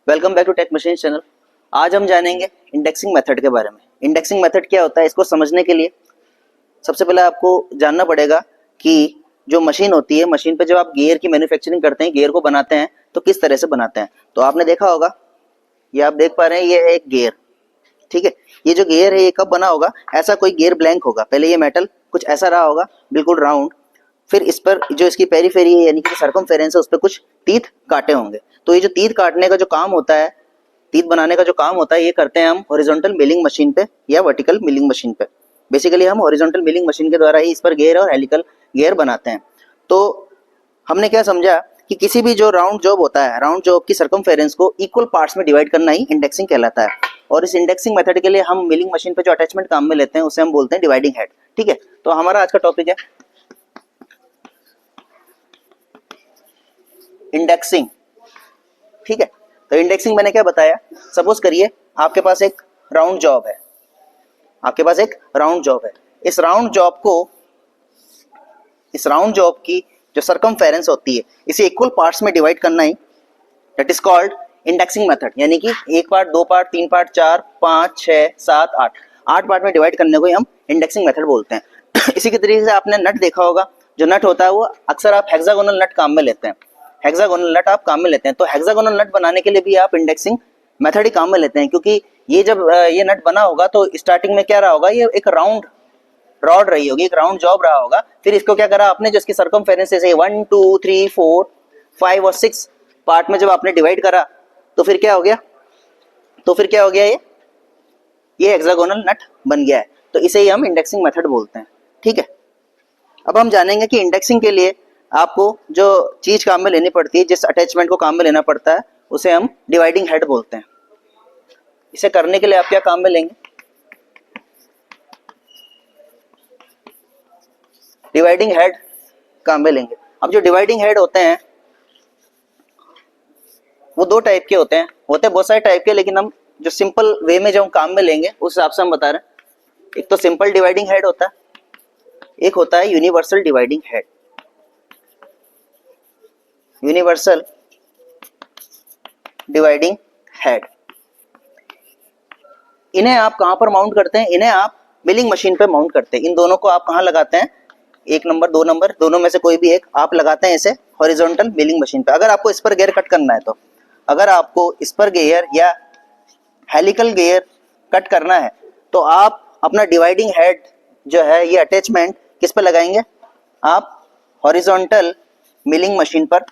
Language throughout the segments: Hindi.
Welcome back to tech machine channel. आज हम जानेंगे इंडेक्सिंग मेथड के बारे में। इंडेक्सिंग मेथड क्या होता है, इसको समझने के लिए सबसे पहले आपको जानना पड़ेगा कि जो मशीन होती है, मशीन पे जब आप गियर की मैन्युफैक्चरिंग करते हैं, गियर को बनाते हैं तो किस तरह से बनाते हैं। तो आपने देखा होगा, ये आप देख पा रहे हैं, ये है एक गियर। ठीक है, ये जो गियर है ये कब बना होगा, ऐसा कोई गियर ब्लैंक होगा। पहले ये मेटल कुछ ऐसा रहा होगा, बिल्कुल राउंड। फिर इस पर जो इसकी पेरीफेरी है यानी कि सर्कमफेरेंस है, उस पर कुछ तीत काटे होंगे। तो ये जो तीत काटने का जो काम होता है, तीत बनाने का जो काम होता है, ये करते हैं हम हॉरिजॉन्टल मिलिंग मशीन पे या वर्टिकल मिलिंग मशीन पे। बेसिकली हम हॉरिजॉन्टल मिलिंग मशीन के द्वारा ही इस पर गियर और हेलिकल गियर बनाते हैं। तो हमने क्या समझा कि किसी भी जो राउंड जॉब होता है, राउंड जॉब की सर्कमफेरेंस को इक्वल पार्ट्स में डिवाइड करना ही इंडेक्सिंग कहलाता है। और इस इंडेक्सिंग मेथड के लिए हम मिलिंग मशीन पे जो अटैचमेंट काम में लेते हैं उसे हम बोलते हैं डिवाइडिंग हेड। ठीक है, तो हमारा आज का टॉपिक है इंडेक्सिंग। ठीक है, तो इंडेक्सिंग मैंने क्या बताया, सपोज करिए आपके पास एक राउंड जॉब है, आपके पास एक राउंड जॉब है। इस राउंड जॉब की जो सर्कमफेरेंस होती है, इसे इक्वल पार्ट्स में डिवाइड करना ही that is called indexing method. यानी कि एक पार्ट, दो पार्ट, तीन पार्ट, चार, पाँच, छः, सात, आठ पार्ट में डिवाइड करने को ही हम इंडेक्सिंग मेथड बोलते हैं। इसी के तरीके से आपने नट देखा होगा, जो नट होता है वो अक्सर आप हेक्सागोनल नट काम में लेते हैं। हेक्सागोनल नट आप काम में लेते हैं, तो हेक्सागोनल नट बनाने के लिए भी आप इंडेक्सिंग मेथड ही काम में लेते हैं। क्योंकि ये जब ये नट बना होगा तो स्टार्टिंग में क्या रहा होगा, ये एक राउंड रॉड रही होगी, एक राउंड जॉब रहा होगा। फिर इसको क्या करा आपने, जो इसकी सर्कमफेरेंस से 1 2 3 4 5 और 6 पार्ट में जब आपने डिवाइड करा तो फिर क्या हो गया, ये हेक्सागोनल नट बन गया है। तो इसे ही हम इंडेक्सिंग मेथड बोलते हैं। ठीक है, अब हम जानेंगे कि इंडेक्सिंग के लिए आपको जो चीज काम में लेनी पड़ती है, जिस अटैचमेंट को काम में लेना पड़ता है, उसे हम डिवाइडिंग हेड बोलते हैं। इसे करने के लिए आप क्या काम में लेंगे, डिवाइडिंग हेड काम में लेंगे। अब जो डिवाइडिंग हेड होते हैं वो दो टाइप के होते हैं बहुत सारे टाइप के, लेकिन हम जो सिंपल वे में जो हम काम में लेंगे उस हिसाब से हम बता रहे हैं। एक तो सिंपल डिवाइडिंग हेड होता है, एक होता है universal dividing head. Universal dividing head, इन्हें आप कहां पर माउंट करते हैं, इन्हें आप मिलिंग मशीन पे माउंट करते हैं। इन दोनों को आप कहां लगाते हैं, एक नंबर, दो नंबर, दोनों में से कोई भी एक आप लगाते हैं इसे हॉरिजॉन्टल मिलिंग मशीन पे। अगर आपको इस पर गियर कट करना है, तो अगर आपको इस पर गियर या हेलिकल गियर कट करना है तो आप अपना डिवाइडिंग हेड जो है, ये अटैचमेंट किस पर लगाएंगे, आप हॉरिजॉन्टल मिलिंग मशीन पर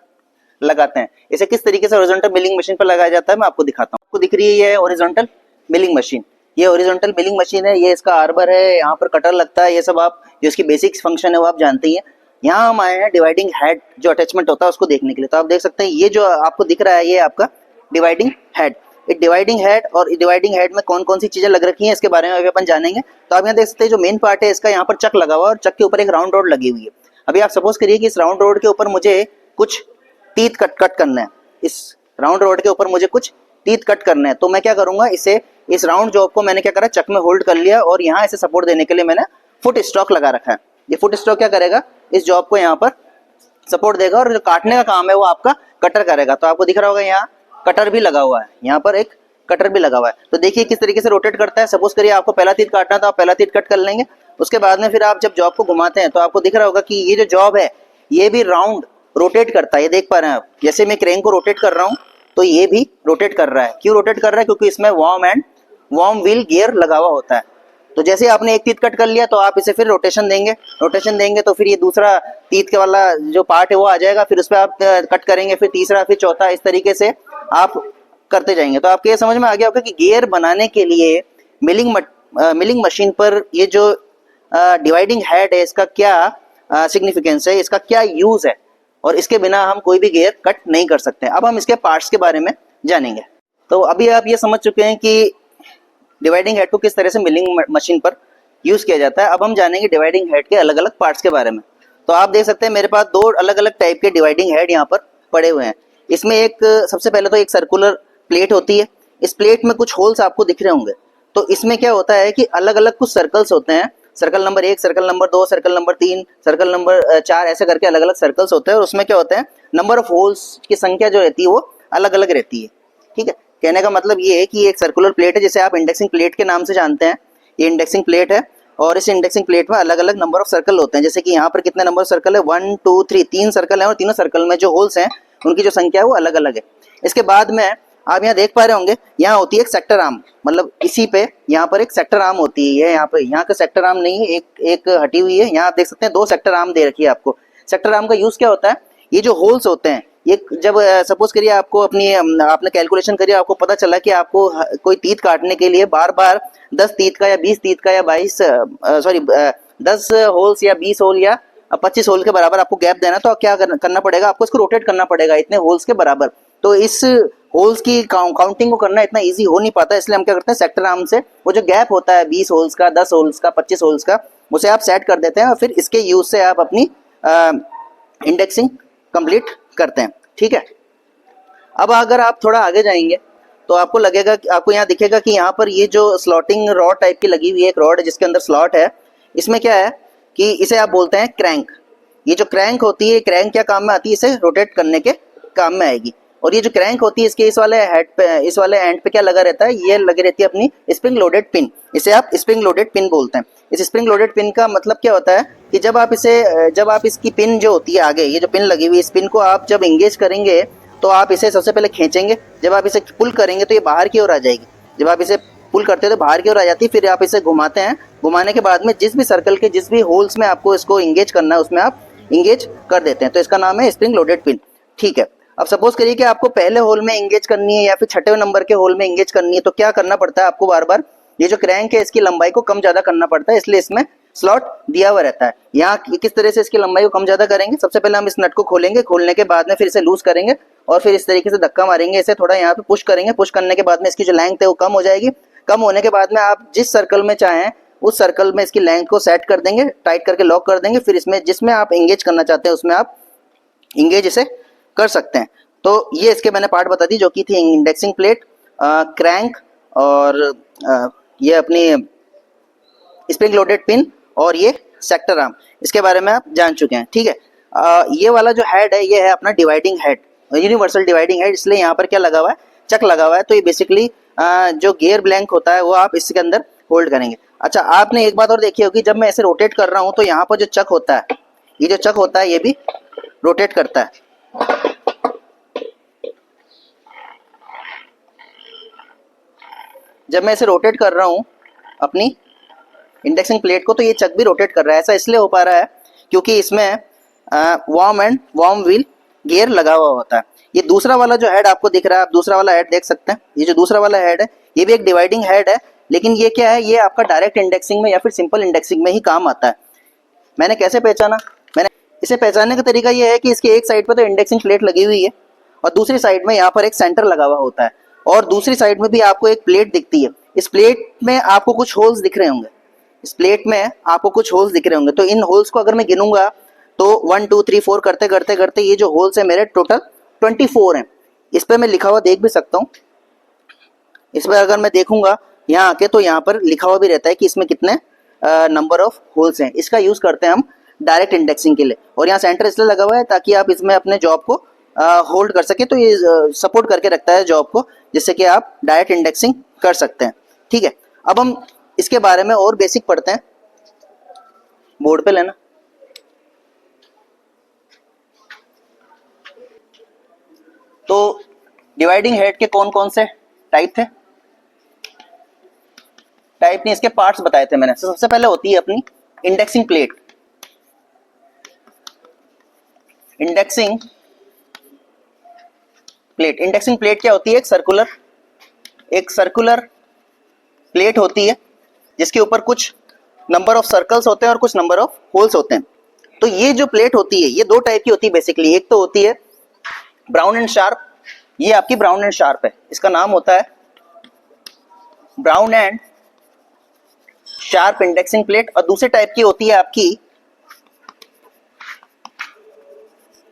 लगाते हैं। इसे किस तरीके से हॉरिजॉन्टल मिलिंग मशीन पर लगाया जाता है मैं आपको दिखाता हूँ। आपको दिख रही है ये हॉरिजॉन्टल मिलिंग मशीन, ये हॉरिजॉन्टल मिलिंग मशीन है, ये इसका आर्बर है, यहाँ पर कटर लगता है, ये सब आप जो इसकी बेसिक फंक्शन है वो आप जानते ही हैं। यहाँ हम आए हैं डिवाइडिंग हेड जो अटैचमेंट होता है उसको देखने के लिए। तो आप देख सकते हैं ये जो आपको दिख रहा है ये आपका डिवाइडिंग हेड। डिवाइडिंग हेड और डिवाइडिंग हेड में कौन कौन सी चीजें लग रखी हैं इसके बारे में अभी अपन जानेंगे। तो आप यहाँ देख सकते हैं जो मेन पार्ट है इसका, यहाँ पर चक लगा हुआ है और चक के ऊपर एक राउंड रोड लगी हुई है। अभी आप सपोज करिए कि इस राउंड रोड के ऊपर मुझे कुछ टीथ कट करना है, इस राउंड रोड के ऊपर मुझे कुछ टीथ कट करना है। तो मैं क्या करूंगा, इस राउंड जॉब को मैंने क्या करा, चक में होल्ड कर लिया और यहाँ इसे सपोर्ट देने के लिए मैंने फुट स्टॉक लगा रखा है। ये फुट स्टॉक क्या करेगा, इस जॉब को यहाँ पर सपोर्ट देगा और जो काटने का काम है वो आपका कटर करेगा। तो आपको दिख रहा होगा यहाँ कटर भी लगा हुआ है, यहाँ पर एक कटर भी लगा हुआ है। तो देखिए किस तरीके से रोटेट करता है। सपोज करिए आपको पहला तीर काटना तो आप पहला तीर कट कर लेंगे, उसके बाद में फिर आप जब जॉब को घुमाते हैं तो आपको दिख रहा होगा कि ये जो जॉब है ये भी राउंड रोटेट करता है। ये देख पा रहे हैं आप, जैसे मैं क्रेन को रोटेट कर रहा हूँ तो ये भी रोटेट कर रहा है। क्यों रोटेट कर रहा है, क्योंकि इसमें वार्म व्हील गियर लगा हुआ होता है। तो जैसे आपने एक तीत कट कर लिया तो आप इसे फिर रोटेशन देंगे तो फिर ये दूसरा तीत के वाला जो पार्ट है वो आ जाएगा, फिर उस पर आप कट करेंगे, फिर तीसरा, फिर चौथा, इस तरीके से आप करते जाएंगे। तो आपके ये समझ में आ गया होगा कि गियर बनाने के लिए मिलिंग मशीन पर ये जो डिवाइडिंग हेड है इसका क्या सिग्निफिकेंस है, इसका क्या यूज है, और इसके बिना हम कोई भी गियर कट नहीं कर सकते। अब हम इसके पार्ट्स के बारे में जानेंगे। तो अभी आप ये समझ चुके हैं कि डिवाइडिंग हेड को किस तरह से मिलिंग मशीन पर यूज किया जाता है। अब हम जानेंगे डिवाइडिंग हेड के अलग अलग पार्ट्स के बारे में। तो आप देख सकते हैं मेरे पास दो अलग अलग टाइप के डिवाइडिंग हेड यहाँ पर पड़े हुए हैं। इसमें एक सबसे पहले तो एक सर्कुलर प्लेट होती है, इस प्लेट में कुछ होल्स आपको दिख रहे होंगे। तो इसमें क्या होता है कि अलग अलग कुछ सर्कल्स होते हैं, circle number 1, circle number 2, circle number 3, circle number 4, ऐसे करके अलग अलग सर्कल्स होते हैं। और उसमें क्या होता है, नंबर ऑफ होल्स की संख्या जो रहती है वो अलग अलग रहती है। ठीक है, कहने का मतलब ये है कि ये एक सर्कुलर प्लेट है जिसे आप इंडेक्सिंग प्लेट के नाम से जानते हैं। ये इंडेक्सिंग प्लेट है और इस इंडेक्सिंग प्लेट में अलग अलग नंबर ऑफ सर्कल होते हैं। जैसे कि यहाँ पर कितने नंबर ऑफ सर्कल है, 1 2 3, 3 सर्कल है और तीनों सर्कल में जो होल्स हैं उनकी जो संख्या है वो अलग अलग है। इसके बाद में आप यहाँ देख पा रहे होंगे, यहाँ होती है एक सेक्टर आर्म, मतलब इसी पे यहाँ पर एक सेक्टर आर्म होती है। यहाँ पे यहाँ का सेक्टर आर्म नहीं है, एक हटी हुई है। यहाँ आप देख सकते हैं 2 सेक्टर आर्म दे रखी है आपको। सेक्टर आर्म का यूज क्या होता है, ये जो होल्स होते हैं ये जब सपोज करिए आपको आपने कैलकुलेशन करिए, आपको पता चला कि आपको कोई तीत काटने के लिए बार बार 10 तीत का या 20 तीत का या 10 होल्स या 20 होल या 25 होल के बराबर आपको गैप देना, तो क्या करना पड़ेगा, आपको इसको रोटेट करना पड़ेगा इतने होल्स के बराबर। तो इस होल्स की काउंटिंग को करना इतना इजी हो नहीं पाता, इसलिए हम क्या करते हैं, सेक्टर आर्म से वो जो गैप होता है 20 होल्स का, 10 होल्स का, 25 होल्स का, उसे आप सेट कर देते हैं और फिर इसके यूज से आप अपनी इंडेक्सिंग कंप्लीट करते हैं। ठीक है, अब अगर आप थोड़ा आगे जाएंगे तो आपको लगेगा, आपको यहाँ दिखेगा कि यहाँ पर ये जो स्लॉटिंग रॉड टाइप की लगी हुई है, एक रॉड है जिसके अंदर स्लॉट है। इसमें क्या है कि इसे आप बोलते हैं क्रैंक। ये जो क्रैंक होती है, क्रैंक क्या काम में आती है, इसे रोटेट करने के काम में आएगी। और ये जो क्रैंक होती है इसके इस वाले एंड पे क्या लगा रहता है, ये लगी रहती है अपनी स्प्रिंग लोडेड पिन। इसे आप स्प्रिंग लोडेड पिन बोलते हैं। इस स्प्रिंग लोडेड पिन का मतलब क्या होता है कि जब आप इसकी पिन जो होती है आगे, ये जो पिन लगी हुई है, इस पिन को आप जब एंगेज करेंगे तो आप इसे सबसे पहले खींचेंगे। जब आप इसे पुल करेंगे तो ये बाहर की ओर आ जाएगी। जब आप इसे पुल करते हो तो बाहर की ओर आ जाती है। फिर आप इसे घुमाते हैं, घुमाने के बाद में जिस भी सर्कल के जिस भी होल्स में आपको इसको एंगेज करना है उसमें आप एंगेज कर देते हैं। तो इसका नाम है स्प्रिंग लोडेड पिन। ठीक है, अब सपोज करिए कि आपको पहले होल में एंगेज करनी है या फिर छठे नंबर के होल में एंगेज करनी है, तो क्या करना पड़ता है आपको, बार बार ये जो क्रैंक है इसकी लंबाई को कम ज्यादा करना पड़ता है, इसलिए इसमें स्लॉट दिया हुआ रहता है। यहाँ किस तरह से इसकी लंबाई को कम ज्यादा करेंगे, सबसे पहले हम इस नट को खोलेंगे, खोलने के बाद में फिर इसे लूज करेंगे और फिर इस तरीके से धक्का मारेंगे, इसे थोड़ा यहाँ पे पुश करेंगे। पुश करने के बाद में इसकी जो लेंथ है वो कम हो जाएगी। कम होने के बाद में आप जिस सर्कल में चाहें उस सर्कल में इसकी लेंथ को सेट कर देंगे, टाइट करके लॉक कर देंगे। फिर इसमें जिसमें आप एंगेज करना चाहते हैं उसमें आप एंगेज इसे कर सकते हैं। तो ये इसके मैंने पार्ट बता दी जो कि थी इंडेक्सिंग प्लेट, क्रैंक और ये अपनी स्प्रिंग लोडेड पिन और ये सेक्टर आर्म, इसके बारे में आप जान चुके हैं। ठीक है, ये वाला जो हेड है ये है अपना dividing head, universal dividing head. इसलिए यहाँ पर क्या लगा हुआ है, चक लगा हुआ है। तो ये बेसिकली जो गियर ब्लैंक होता है वो आप इसके अंदर होल्ड करेंगे। अच्छा, आपने एक बात और देखी होगी, जब मैं इसे रोटेट कर रहा हूँ तो यहाँ पर जो चक होता है, ये जो चक होता है ये भी रोटेट करता है। जब मैं इसे रोटेट कर रहा हूँ अपनी इंडेक्सिंग प्लेट को, तो ये चक भी रोटेट कर रहा है। ऐसा इसलिए हो पा रहा है क्योंकि इसमें वार्म व्हील गियर लगा हुआ होता है। ये दूसरा वाला जो हेड आपको दिख रहा है, आप दूसरा वाला हेड देख सकते हैं। ये जो दूसरा वाला हेड है ये भी एक डिवाइडिंग हेड है, लेकिन ये क्या है, ये आपका डायरेक्ट इंडेक्सिंग में या फिर सिंपल इंडेक्सिंग में ही काम आता है। मैंने कैसे पहचाना, मैंने इसे पहचानने का तरीका ये है कि इसके एक साइड पर तो इंडेक्सिंग प्लेट लगी हुई है और दूसरी साइड में यहाँ पर एक सेंटर लगा हुआ होता है और दूसरी साइड में भी आपको एक प्लेट दिखती है। इस प्लेट में आपको कुछ होल्स दिख रहे होंगे, इस प्लेट में आपको कुछ होल्स दिख रहे होंगे। तो इन होल्स को अगर मैं गिनूंगा तो 1 2 3 4 करते करते करते ये जो होल्स है मेरे टोटल 24 हैं। इस पर मैं लिखा हुआ देख भी सकता हूँ। इस पर अगर मैं देखूंगा यहाँ आके तो यहाँ पर लिखा हुआ भी रहता है कि इसमें कितने नंबर ऑफ होल्स हैं। इसका यूज करते हैं हम डायरेक्ट इंडेक्सिंग के लिए। और यहाँ सेंटर इसलिए लगा हुआ है ताकि आप इसमें अपने जॉब को होल्ड कर सके। तो ये सपोर्ट करके रखता है जॉब को, जिससे कि आप डायरेक्ट इंडेक्सिंग कर सकते हैं। ठीक है, अब हम इसके बारे में और बेसिक पढ़ते हैं। बोर्ड पे लेना। तो डिवाइडिंग हेड के कौन कौन से टाइप थे, टाइप नहीं इसके पार्ट्स बताए थे मैंने। सबसे पहले होती है अपनी indexing plate. Indexing plate, indexing plate क्या होती है, एक सर्कुलर प्लेट होती है जिसके ऊपर कुछ नंबर ऑफ सर्कल्स होते हैं और कुछ नंबर ऑफ होल्स होते हैं। तो ये जो प्लेट होती है ये दो टाइप की होती है बेसिकली। एक तो होती है ब्राउन एंड शार्प, ये आपकी ब्राउन एंड शार्प है, इसका नाम होता है brown and sharp indexing plate. और दूसरे टाइप की होती है आपकी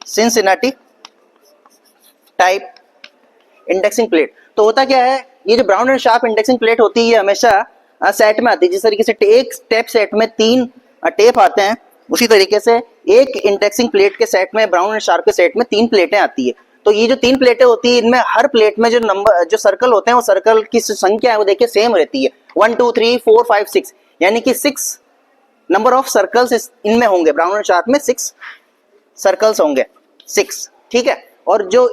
सिंसिनाटी टाइप इंडेक्सिंग प्लेट। तो होता क्या है, ये जो brown and sharp indexing plate होती है ये हमेशा सेट में आती है। जिस तरीके से एक टेप सेट में 3 टेप आते हैं, उसी तरीके से एक इंडेक्सिंग प्लेट के सेट में, ब्राउन एंड शार्प के सेट में 3 प्लेटें आती है। तो ये जो 3 प्लेटें होती है, इनमें हर प्लेट में जो नंबर जो सर्कल होते हैं वो सर्कल की संख्या है वो देखिए सेम रहती है 1 2 3 4 5 6, यानी कि 6 नंबर ऑफ सर्कल्स इनमें होंगे। ब्राउन चार्ट में 6 सर्कल्स होंगे, 6, ठीक है। और जो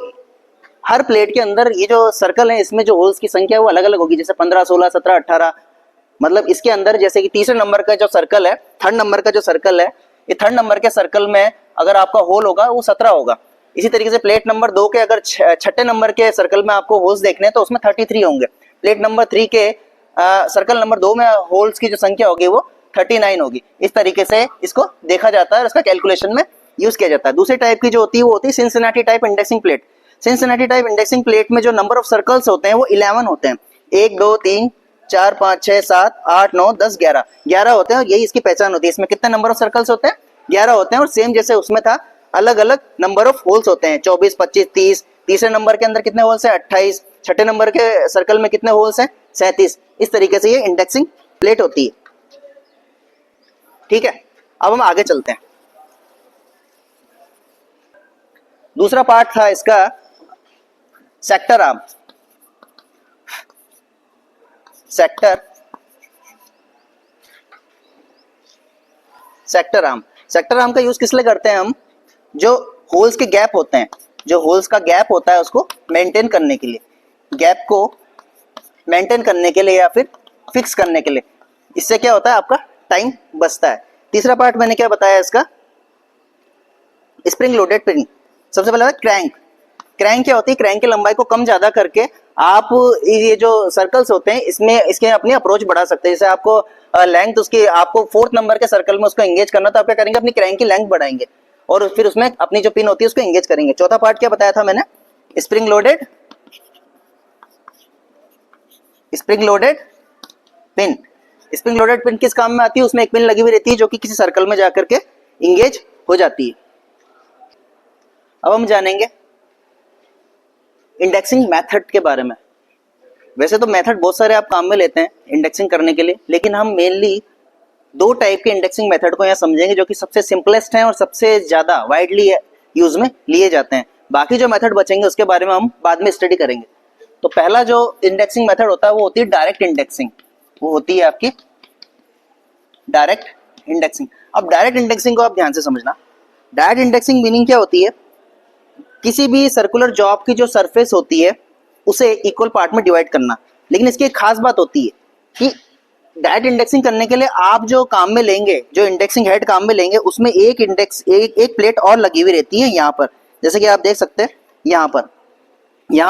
हर प्लेट के अंदर ये जो सर्कल है इसमें जो होल्स की संख्या है वो अलग अलग होगी, जैसे 15 16 17 18। मतलब इसके अंदर जैसे कि तीसरे नंबर का जो सर्कल है, थर्ड नंबर का जो सर्कल है, ये थर्ड नंबर के सर्कल में अगर आपका होल होगा वो 17 होगा। इसी तरीके से प्लेट नंबर 2 के अगर छठे नंबर के सर्कल में आपको होल्स देखने हैं तो उसमें 33 होंगे। प्लेट नंबर 3 के सर्कल नंबर 2 में होल्स की जो संख्या होगी वो 39 होगी। इस तरीके से इसको देखा जाता है और इसका कैलकुलेशन में यूज किया जाता है। दूसरी टाइप की जो होती है वो होती है Cincinnati type indexing plate. Cincinnati type indexing plate में जो नंबर ऑफ सर्कल्स होते हैं वो 11 होते हैं। 1 2 3 4 5 6 7 8 9 10 11 होते हैं और यही इसकी पहचान होती है। इसमें कितने नंबर ऑफ सर्कल्स होते हैं? 11 होते हैं। और सेम जैसे उसमें था अलग अलग नंबर ऑफ होल्स होते हैं, 24 25 30। तीसरे नंबर के अंदर कितने होल्स हैं? 28। छठे नंबर के सर्कल में कितने होल्स हैं? 37। इस तरीके से ये इंडेक्सिंग प्लेट होती है, ठीक है। अब हम आगे चलते हैं। दूसरा पार्ट था इसका सेक्टर आर्म। सेक्टर आर्म का यूज किस लिए करते हैं हम? जो होल्स के गैप होते हैं, जो होल्स का गैप होता है उसको मेंटेन करने के लिए, गैप को मेंटेन करने के लिए या फिर फिक्स करने के लिए। इससे क्या होता है? आपका टाइम बचता है। तीसरा पार्ट मैंने क्या बताया इसका? Spring loaded pin. सबसे पहले क्रैंक। क्रैंक क्या होती है? क्रैंक की लंबाई को कम ज्यादा करके आप ये जो सर्कल्स होते हैं इसमें इसके अपनी अप्रोच बढ़ा सकते हैं। जैसे आपको लेंथ उसकी आपको 4th नंबर के सर्कल में उसको एंगेज करना, तो आप क्या करेंगे? अपनी क्रैंक की लेंथ बढ़ाएंगे और फिर उसमें अपनी जो पिन होती है उसको एंगेज करेंगे। चौथा पार्ट क्या बताया था मैंने? Spring loaded pin. Spring loaded pin किस काम में आती है? उसमें एक पिन लगी हुई रहती है जो कि किसी सर्कल में जाकर के एंगेज हो जाती है। अब हम जानेंगे इंडेक्सिंग मेथड के बारे में। वैसे तो मेथड बहुत सारे आप काम में लेते हैं इंडेक्सिंग करने के लिए, लेकिन हम मेनली 2 टाइप के इंडेक्सिंग मेथड को यहाँ समझेंगे जो कि सबसे सिंपलेस्ट हैं और सबसे ज्यादा वाइडली यूज में लिए जाते हैं। बाकी जो मेथड बचेंगे उसके बारे में हम बाद में स्टडी करेंगे। तो पहला जो इंडेक्सिंग मेथड होता है वो होती है डायरेक्ट इंडेक्सिंग। वो होती है आपकी डायरेक्ट इंडेक्सिंग। अब डायरेक्ट इंडेक्सिंग को आप ध्यान से समझना। डायरेक्ट इंडेक्सिंग मीनिंग क्या होती है? किसी भी सर्कुलर जॉब की जो सरफेस होती है उसे इक्वल पार्ट में डिवाइड करना। लेकिन इसकी एक खास बात होती है कि डायरेक्ट इंडेक्सिंग करने के लिए आप जो काम में लेंगे, जो इंडेक्सिंग हेड काम में लेंगे, उसमें एक एक प्लेट और लगी हुई रहती है यहाँ पर। जैसे कि आप देख सकते हैं यहाँ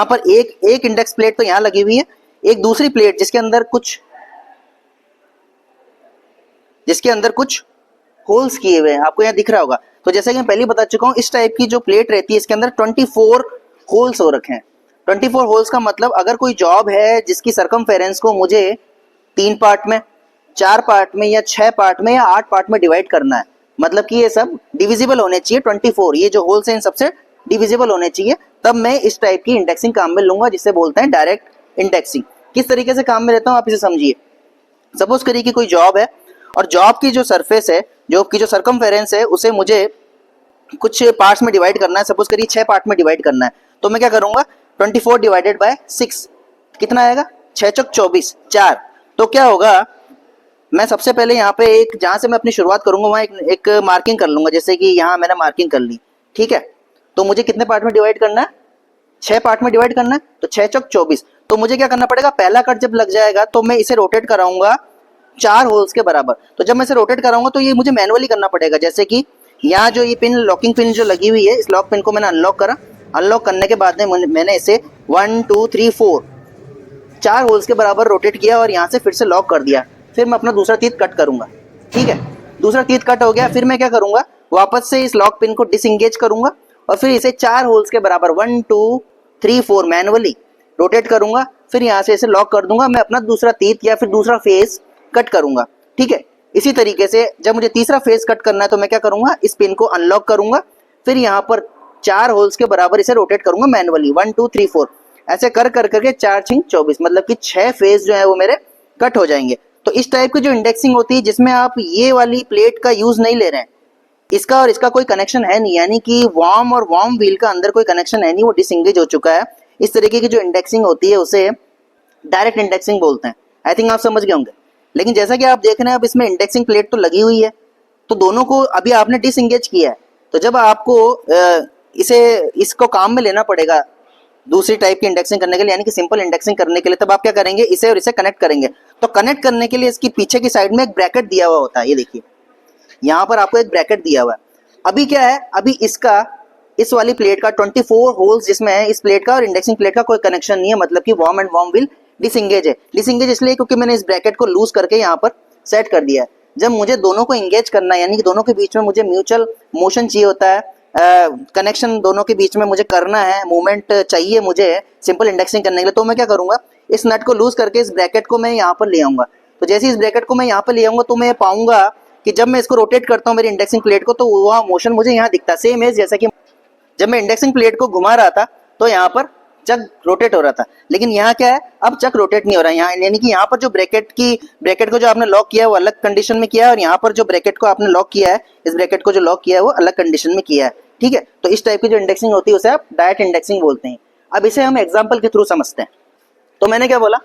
पर एक इंडेक्स प्लेट तो यहाँ लगी हुई है, एक दूसरी प्लेट जिसके अंदर कुछ होल्स किए हुए हैं, आपको यहाँ दिख रहा होगा। तो जैसे कि मैं पहले बता चुका हूँ, इस टाइप की जो प्लेट रहती है इसके अंदर 24 होल्स हो रखे हैं। 24 होल्स का मतलब अगर कोई जॉब है जिसकी सरकमफेरेंस को मुझे 3 पार्ट में, 4 पार्ट में या 6 पार्ट में या 8 पार्ट में डिवाइड करना है, मतलब कि ये सब डिविजिबल होने चाहिए। 24 ये जो होल्स हैं इन सबसे डिविजिबल होने चाहिए, तब मैं इस टाइप की इंडेक्सिंग काम में लूंगा जिसे बोलते हैं डायरेक्ट इंडेक्सिंग। किस तरीके से काम में लेता हूँ आप इसे समझिए। सपोज करिए कि कोई जॉब है और जॉब की जो सरफेस है, जॉब की जो सरकमफेरेंस है, उसे मुझे कुछ पार्ट्स में डिवाइड करना है। सपोज करिए 6 पार्ट में डिवाइड करना है, तो मैं क्या करूंगा? 24 डिवाइडेड बाय 6 कितना आएगा? 6 चौक 24 4। तो क्या होगा? मैं सबसे पहले यहाँ पे एक जहां से मैं अपनी शुरुआत करूंगा वहां एक मार्किंग कर लूंगा। जैसे कि यहाँ मैंने मार्किंग कर ली, ठीक है। तो मुझे कितने पार्ट में डिवाइड करना है? 6 पार्ट में डिवाइड करना है। तो 6 चौक 24। तो मुझे क्या करना पड़ेगा? पहला कट जब लग जाएगा तो मैं इसे रोटेट कराऊंगा 4 होल्स के बराबर। तो जब मैं इसे रोटेट कराऊंगा तो ये मुझे मैनुअली करना पड़ेगा। जैसे कि यहाँ जो ये पिन, लॉकिंग पिन जो लगी हुई है, इस लॉक पिन को मैंने अनलॉक करा। अनलॉक करने के बाद में मैंने इसे 1 2 3 4 होल्स के बराबर रोटेट किया और यहाँ से फिर से लॉक कर दिया। फिर मैं अपना दूसरा तीत कट करूंगा, ठीक है। दूसरा तीत कट हो गया, फिर मैं क्या करूंगा? वापस से इस लॉक पिन को डिसएंगेज करूंगा और फिर इसे 4 होल्स के बराबर 1 2 3 4 मैनुअली रोटेट करूंगा। फिर यहाँ से इसे लॉक कर दूंगा। मैं अपना दूसरा तीत या फिर दूसरा फेस कट करूंगा, ठीक है। इसी तरीके से जब मुझे तीसरा फेस कट करना है तो मैं क्या करूंगा? इस पिन को अनलॉक करूंगा, फिर यहाँ पर 4 होल्स के बराबर इसे रोटेट करूंगा मैनुअली 1 2 3 4। ऐसे कर करके 4 6 24, मतलब कि 6 फेस जो है वो मेरे कट हो जाएंगे। तो इस टाइप की जो इंडेक्सिंग होती है जिसमें आप ये वाली प्लेट का यूज नहीं ले रहे हैं, इसका और इसका कोई कनेक्शन है नहीं, यानी कि वार्म और वार्म व्हील का अंदर कोई कनेक्शन है नहीं, वो डिसएंगेज हो चुका है। इस तरीके की जो इंडेक्सिंग होती है उसे डायरेक्ट इंडेक्सिंग बोलते हैं। आई थिंक आप समझ गए होंगे। लेकिन जैसा कि आप देख रहे हैं अब इसमें इंडेक्सिंग प्लेट तो लगी हुई है, तो दोनों को अभी आपने डिसएंगेज किया है। तो जब आपको इसको काम में लेना पड़ेगा दूसरी टाइप की इंडेक्सिंग करने के लिए, यानी कि सिंपल इंडेक्सिंग करने के लिए, तब आप क्या करेंगे, इसे और इसे कनेक्ट करेंगे। तो कनेक्ट करने के लिए इसकी पीछे की साइड में एक ब्रैकेट दिया हुआ होता है, ये देखिए यहाँ पर आपको एक ब्रैकेट दिया हुआ है। अभी क्या है, अभी इसका इस वाली प्लेट का 24 होल्स जिसमें है, इस प्लेट का और इंडेक्सिंग प्लेट का कोई कनेक्शन नहीं है, मतलब कि warm and worm wheel disengage है। डिसएंगेज इसलिए क्योंकि मैंने इस ब्रैकेट को लूज करके यहाँ पर सेट कर दिया है। जब मुझे दोनों को इंगेज करना है, यानी कि दोनों के बीच में मुझे म्यूचुअल मोशन चाहिए होता है, कनेक्शन दोनों के बीच में मुझे करना है, मूवमेंट चाहिए मुझे सिंपल इंडेक्सिंग करने के लिए, तो मैं क्या करूंगा, इस नट को लूज करके इस ब्रैकेट को मैं यहाँ पर ले आऊंगा। तो जैसे इस ब्रैकेट को मैं यहाँ पर ले आऊंगा तो मैं पाऊंगा कि जब मैं इसको रोटेट करता हूँ मेरी इंडेक्सिंग प्लेट को, तो वह मोशन मुझे यहाँ दिखता है। सेम है जैसा कि जब मैं इंडेक्सिंग प्लेट को घुमा रहा था तो यहाँ पर चक रोटेट हो रहा था, लेकिन यहाँ क्या है, अब चक रोटेट नहीं हो रहा है। यहाँ यानी कि यहाँ पर जो ब्रैकेट को जो आपने लॉक किया है वो अलग कंडीशन में किया है, और यहाँ पर जो ब्रैकेट को आपने लॉक किया है, इस ब्रैकेट को जो लॉक किया है वो अलग कंडीशन में किया है। ठीक है, तो इस टाइप की जो इंडेक्सिंग होती है उसे आप डायरेक्ट इंडेक्सिंग बोलते हैं। अब इसे हम एग्जाम्पल के थ्रू समझते हैं। तो मैंने क्या बोला,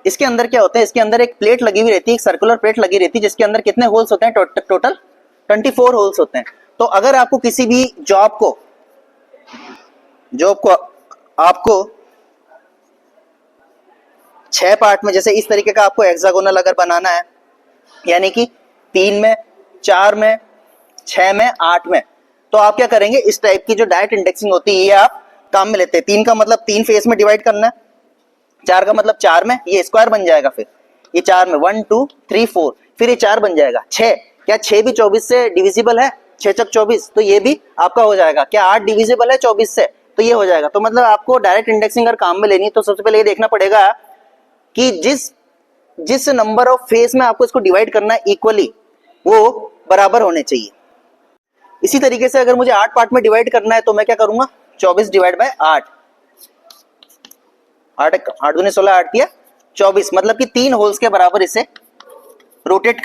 इसके अंदर क्या होता है, इसके अंदर एक प्लेट लगी हुई रहती है, एक सर्कुलर प्लेट लगी रहती है, जिसके अंदर कितने होल्स होते हैं, टोटल 24 होल्स होते हैं। तो अगर आपको किसी भी जॉब को आपको 6 पार्ट में, जैसे इस तरीके का आपको हेक्सागोनल अगर बनाना है, यानी कि 3 में, 4 में, 6 में, 8 में, तो आप क्या करेंगे, इस टाइप की जो डायरेक्ट इंडेक्सिंग होती है ये आप काम में लेते हैं। 3 का मतलब 3 फेस में डिवाइड करना है, 4 का मतलब 4 में, ये स्क्वायर बन जाएगा, फिर ये 4 में 1 2 3 4, फिर ये 4 बन जाएगा। 6, क्या 6 भी 24 से डिविजिबल है, 6 चक 24, तो ये भी आपका हो जाएगा। क्या 8 डिविजिबल है 24 से, तो ये हो जाएगा। तो मतलब आपको डायरेक्ट इंडेक्सिंग अगर काम में लेनी है तो सबसे पहले ये देखना पड़ेगा कि जिस नंबर ऑफ फेस में आपको इसको डिवाइड करना है इक्वली, वो बराबर होने चाहिए। इसी तरीके से अगर मुझे 8 पार्ट में डिवाइड करना है तो मैं क्या करूंगा, 24 डिवाइड बाय 8, 8 दूनी 16, 8 दिया 24, मतलब कि 3 होल्स के बराबर इसे रोटेट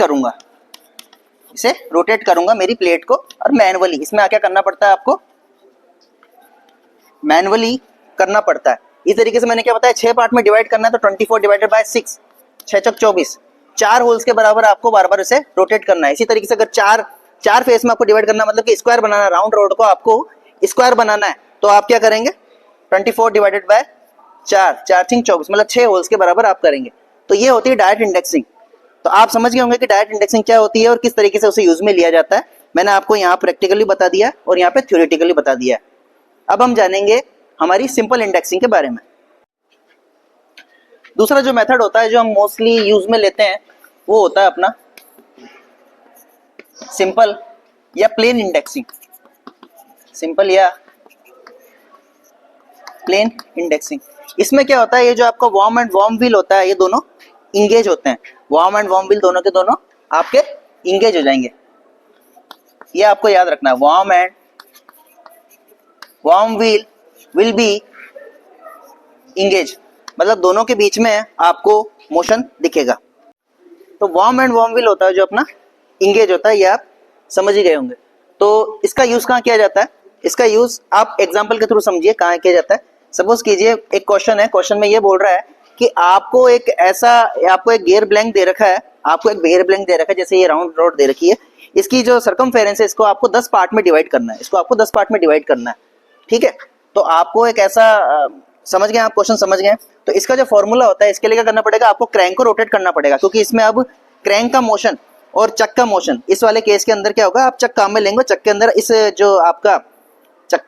करूंगा मेरी प्लेट को। और मैनुअली इसमें क्या करना पड़ता है, आपको मैनुअली करना पड़ता है। इस तरीके से मैंने क्या बताया, 6 पार्ट में डिवाइड करना है तो 24 डिवाइडेड बाय 6, 6 चक 24, 4 होल्स के बराबर आपको बार बार इसे रोटेट करना है। इसी तरीके से अगर 4 फेस में आपको डिवाइड करना, मतलब कि स्क्वायर बनाना, राउंड रोड को आपको स्क्वायर बनाना है, तो आप क्या करेंगे, 24 डिवाइडेड बाय 4, 4 3 24, मतलब 6 होल्स के बराबर आप करेंगे। तो ये होती है डायरेक्ट इंडेक्सिंग। तो आप समझ गए होंगे कि डायरेक्ट इंडेक्सिंग क्या होती है और किस तरीके से उसे यूज में लिया जाता है। मैंने आपको यहाँ प्रैक्टिकली बता दिया और यहाँ पे थ्योरेटिकली बता दिया। अब हम जानेंगे हमारी सिंपल इंडेक्सिंग के बारे में। दूसरा जो मेथड होता है जो हम मोस्टली यूज में लेते हैं वो होता है अपना सिंपल या प्लेन इंडेक्सिंग। सिंपल या प्लेन इंडेक्सिंग, इसमें क्या होता है, ये जो आपका वार्म एंड वार्म व्हील होता है ये दोनों इंगेज होते हैं। वार्म एंड वार्म व्हील दोनों के दोनों आपके इंगेज हो जाएंगे, ये आपको याद रखना है। Warm and worm wheel will be engage, मतलब दोनों के बीच में आपको मोशन दिखेगा। तो वार्म एंड वार्म व्हील होता है जो अपना इंगेज होता है, ये आप समझ ही गए होंगे। तो इसका यूज कहाँ किया जाता है, इसका यूज आप एग्जांपल के थ्रू समझिए कहाँ किया जाता है। सपोज कीजिए एक क्वेश्चन है, क्वेश्चन में ये बोल रहा है कि आपको एक गियर ब्लैंक दे रखा है, जैसे ये राउंड रोड दे रखी है, इसकी जो सरकमफेरेंस है इसको आपको 10 पार्ट में डिवाइड करना है, ठीक है। तो आपको एक ऐसा समझ गए आप, क्वेश्चन समझ गए। तो इसका जो फॉर्मूला होता है, इसके लिए क्या करना पड़ेगा, आपको क्रैंक को रोटेट करना पड़ेगा, क्योंकि इसमें अब क्रैंक का मोशन और चक का मोशन, इस वाले केस के अंदर क्या होगा, आप चक काम में लेंगे, चक के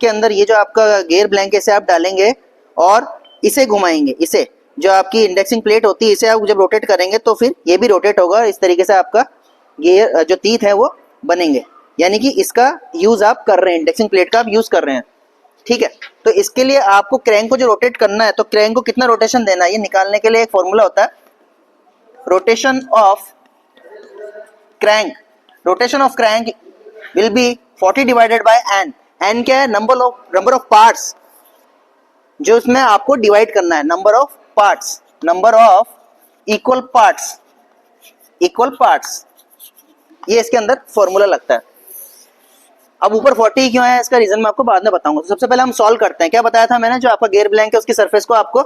अंदर ये जो आपका गियर ब्लैंक इसे आप डालेंगे और इसे घुमाएंगे, इसे जो आपकी इंडेक्सिंग प्लेट होती है इसे आप जब रोटेट करेंगे तो फिर ये भी रोटेट होगा, इस तरीके से आपका गियर जो तीत है वो बनेंगे। यानी कि इसका यूज आप कर रहे हैं, इंडेक्सिंग प्लेट का आप यूज कर रहे हैं, ठीक है। तो इसके लिए आपको क्रैंक को जो रोटेट करना है, तो क्रैंक को कितना रोटेशन देना है ये निकालने के लिए एक फॉर्मूला होता है, rotation of crank will be 40 divided by n। n क्या है, नंबर ऑफ पार्ट्स जो इसमें आपको डिवाइड करना है, नंबर ऑफ इक्वल पार्ट्स, ये इसके अंदर फॉर्मूला लगता है। अब ऊपर 40 क्यों है, इसका रीजन मैं आपको बाद में बताऊंगा। तो सबसे पहले हम सॉल्व करते हैं। क्या बताया था मैंने, जो आपका गियर ब्लैंक है उसकी सरफेस को आपको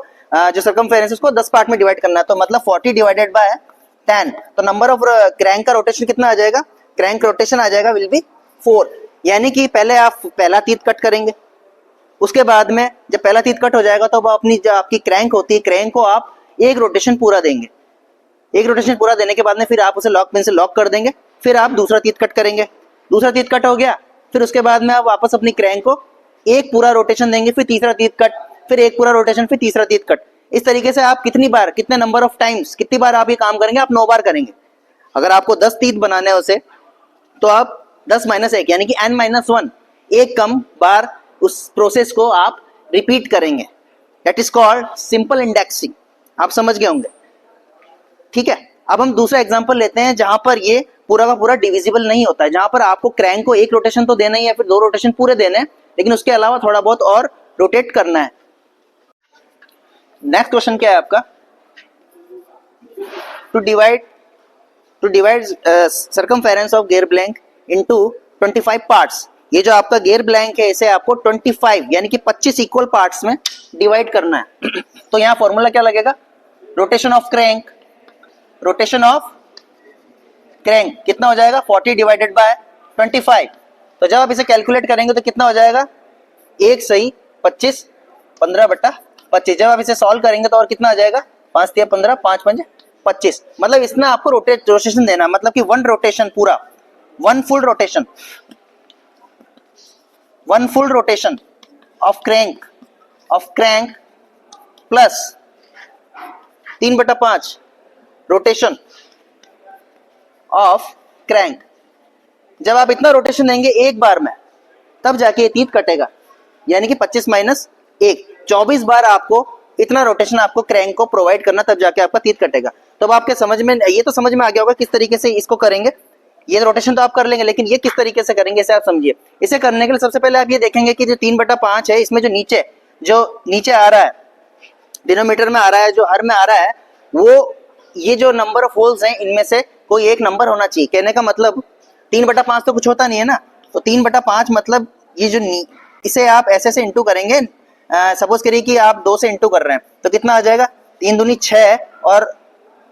जो सर्कमफेरेंस उसको 10 पार्ट में डिवाइड करना है, तो मतलब 40 डिवाइडेड बाय 10, तो नंबर ऑफ क्रैंक का रोटेशन कितना आ जाएगा, क्रैंक रोटेशन आ जाएगा विल बी 4। यानी कि पहले आप पहला तीत कट करेंगे, उसके बाद में जब पहला तीत कट हो जाएगा तो अब अपनी जो आपकी क्रैंक होती है, क्रैंक को आप एक रोटेशन पूरा देंगे। एक रोटेशन पूरा देने के बाद में फिर आप उसे लॉक पिन से लॉक कर देंगे, फिर आप दूसरा तीत कट करेंगे, दूसरा तीत कट हो गया, फिर उसके बाद में आप वापस अपनी क्रैंक को एक पूरा रोटेशन देंगे, फिर तीसरा तीत कट, फिर एक पूरा रोटेशन, फिर तीसरा तीत कट। इस तरीके से आप कितनी बार, कितने नंबर ऑफ टाइम्स, कितनी बार आप ये काम करेंगे, आप 9 बार करेंगे। अगर आपको 10 तीत बनाने हैं उसे, तो आप 10 - 1 यानी कि n-1 एक कम बार उस प्रोसेस को आप रिपीट करेंगे। That is called simple indexing. आप समझ गए होंगे, ठीक है। अब हम दूसरा एग्जांपल लेते हैं जहां पर ये पूरा का पूरा डिविजिबल नहीं होता है, जहां पर आपको क्रैंक को एक रोटेशन तो देना ही है, फिर 2 रोटेशन पूरे देने हैं, लेकिन उसके अलावा थोड़ा बहुत और रोटेट करना है। नेक्स्ट क्वेश्चन क्या है आपका, to divide circumference of gear blank into 25 parts. ये जो आपका गियर ब्लैंक है इसे आपको 25 यानी कि 25 इक्वल पार्ट्स में डिवाइड करना है। तो यहाँ फॉर्मूला क्या लगेगा, rotation of crank, rotation of crank कितना हो जाएगा 40 डिवाइडेड बाय 25। तो जब आप इसे कैलकुलेट करेंगे तो कितना हो जाएगा, 1 सही 25, 15/25। जब आप इसे सॉल्व करेंगे तो और कितना आ जाएगा, 5 × 15, 5 × 5 = 25। मतलब इसमें आपको रोटेशन देना, मतलब कि वन रोटेशन पूरा, one full rotation of crank plus 3/5 rotation of crank. जब आप इतना रोटेशन देंगे एक बार में, तब जाके ये तीत कटेगा, यानी कि 25 - 1 24 बार आपको इतना रोटेशन आपको क्रैंक को प्रोवाइड करना, तब जाके आपका तीत कटेगा। तो अब आपके समझ में, ये तो समझ में आ गया होगा किस तरीके से इसको करेंगे। ये रोटेशन तो आप कर लेंगे, लेकिन ये किस तरीके से करेंगे इसे आप समझिए। इसे करने के लिए सबसे पहले आप ये देखेंगे कि जो 3/5 है, इसमें जो नीचे आ रहा है, डिनोमीटर में आ रहा है, जो हर में आ रहा है, वो ये जो नंबर ऑफ होल्स हैं इनमें से कोई एक नंबर होना चाहिए। कहने का मतलब 3/5 तो कुछ होता नहीं है ना, तो 3/5 मतलब ये जो इसे आप ऐसे इंटू करेंगे। सपोज करिए कि आप 2 से इंटू कर रहे हैं, तो कितना आ जाएगा, 3 दूनी 6 और